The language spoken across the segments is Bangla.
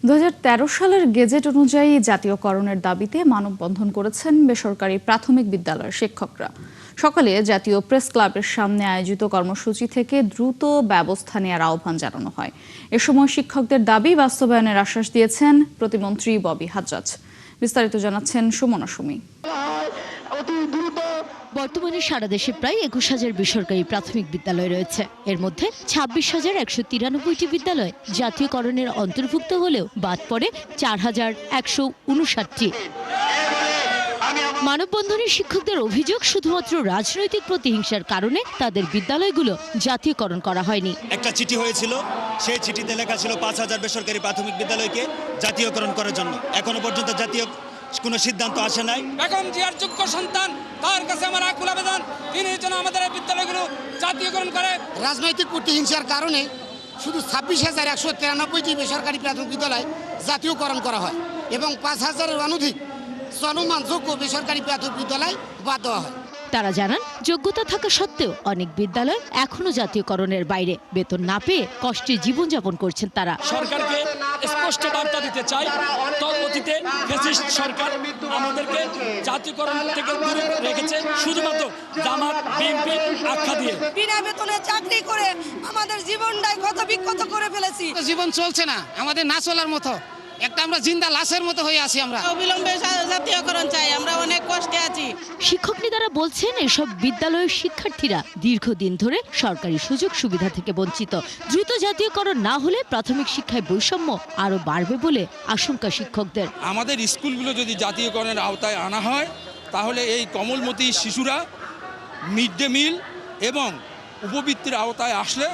2013 সালের গেজেট অনুযায়ী জাতীয়করণের দাবিতে মানববন্ধন করেছেন বেসরকারি প্রাথমিক বিদ্যালয়ের শিক্ষকরা। সকালে জাতীয় প্রেস ক্লাবের সামনে আয়োজিত কর্মসূচি থেকে দ্রুত ব্যবস্থা নেওয়ার আহ্বান জানানো হয়। এ সময় শিক্ষকদের দাবি বাস্তবায়নের আশ্বাস দিয়েছেন প্রতিমন্ত্রী ববি হাজ্জাজ। বিস্তারিত জানাচ্ছেন সুমনা সুমি। বর্তমানে সারা দেশে প্রায় 21,000 বেসরকারি প্রাথমিক বিদ্যালয় রয়েছে। এর মধ্যে 26,193টি বিদ্যালয় জাতীয়করণের অন্তর্ভুক্ত হলেও বাদ পড়ে 4,159টি। মানববন্ধনে শিক্ষকদের অভিযোগ, শুধুমাত্র রাজনৈতিক প্রতিহিংসার কারণে তাদের বিদ্যালয়গুলো জাতীয়করণ করা হয়নি। একটা চিঠি হয়েছিল, সেই চিঠিতে লেখা ছিল 5,000 বেসরকারি প্রাথমিক বিদ্যালয়কে জাতীয়করণ করার জন্য। এখনো পর্যন্ত জাতীয় কোনো সিদ্ধান্ত আসে নাই। বেগম জিয়ার যোগ্য সন্তান, তার কাছে আমার আকুল আবেদন, তিনি যেন আমাদের এই বিদ্যালয়গুলো জাতীয়করণ করে। রাজনৈতিক প্রতিহিংসার কারণে শুধু 26,193টি বেসরকারি প্রাথমিক বিদ্যালয় জাতীয়করণ করা হয় এবং 5,000-এর অনধিক চলমান যোগ্য বেসরকারি প্রাথমিক বিদ্যালয় বাদ দেওয়া হয়। তারা জানান, যোগ্যতা থাকা সত্ত্বেও অনেক বিদ্যালয় এখনো জাতীয়করণের বাইরে। বেতন না পেয়ে কষ্টে জীবনযাপন করছেন তারা। সরকারকে স্পষ্ট বার্তা দিতে চাই, অতীতে ফ্যাসিস্ট সরকার আমাদেরকে জাতীয়করণ থেকে দূরে রেখেছে শুধুমাত্র জামাত বিএনপি আখ্যা দিয়ে। বিনা বেতনে চাকরি করে আমাদের জীবনটাই ক্ষত বিক্ষত করে ফেলেছি। জীবন চলছে না, আমাদের না চলার মতো একটা আমরা জিন্দা লাশের মতো হয়ে আছি। আমরা অবিলম্বে জাতীয়করণ চাই, আমরা অনেক কষ্টে আছি। শিক্ষক নেতারা বলছেন, এসব বিদ্যালয়ের শিক্ষার্থীরা দীর্ঘদিন ধরে সরকারি সুযোগ সুবিধা থেকে বঞ্চিত। দ্রুত জাতীয়করণ না হলে প্রাথমিক শিক্ষায় বৈষম্য আরো বাড়বে বলে আশঙ্কা শিক্ষকদের। আমাদের স্কুলগুলো যদি জাতীয়করণের আওতায় আনা হয়, তাহলে এই কোমলমতি শিশুরা মিড ডে মিল এবং উপবৃত্তির আওতায় আসলে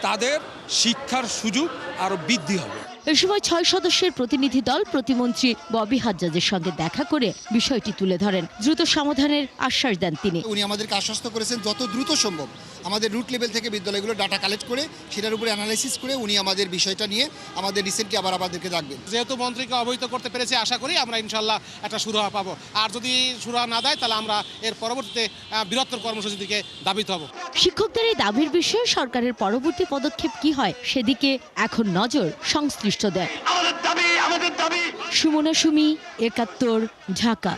তাদের শিক্ষার সুযোগ আরো বৃদ্ধি হবে। এ সময় 6 সদস্যের প্রতিনিধি দল প্রতিমন্ত্রী ববি হাজ্জাজের সঙ্গে দেখা করে বিষয়টি তুলে ধরেন। দ্রুত সমাধানের আশ্বাস দেন তিনি। উনি আমাদেরকে আশ্বস্ত করেছেন যত দ্রুত সম্ভব আমাদের রুট লেভেল থেকে বিদ্যালয়গুলো ডাটা কালেক্ট করে সেটার উপরে অ্যানালাইসিস করে উনি আমাদের বিষয়টা নিয়ে আমাদের রিসেন্টলি আবার আমাদেরকে ডাকবেন। যেহেতু মন্ত্রীকে অবহিত করতে পেরেছি, আশা করি আমরা ইনশাল্লাহ একটা সুরাহা পাবো। আর যদি সুরাহা না দেয়, তাহলে আমরা এর পরবর্তীতে বৃহত্তর কর্মসূচির দিকে ধাবিত হব। শিক্ষকদের এই দাবির বিষয়ে সরকারের পরবর্তী পদক্ষেপ কি হয় সেদিকে এখন নজর সংশ্লিষ্টদের। সুমনা সুমি, 71, ঢাকা।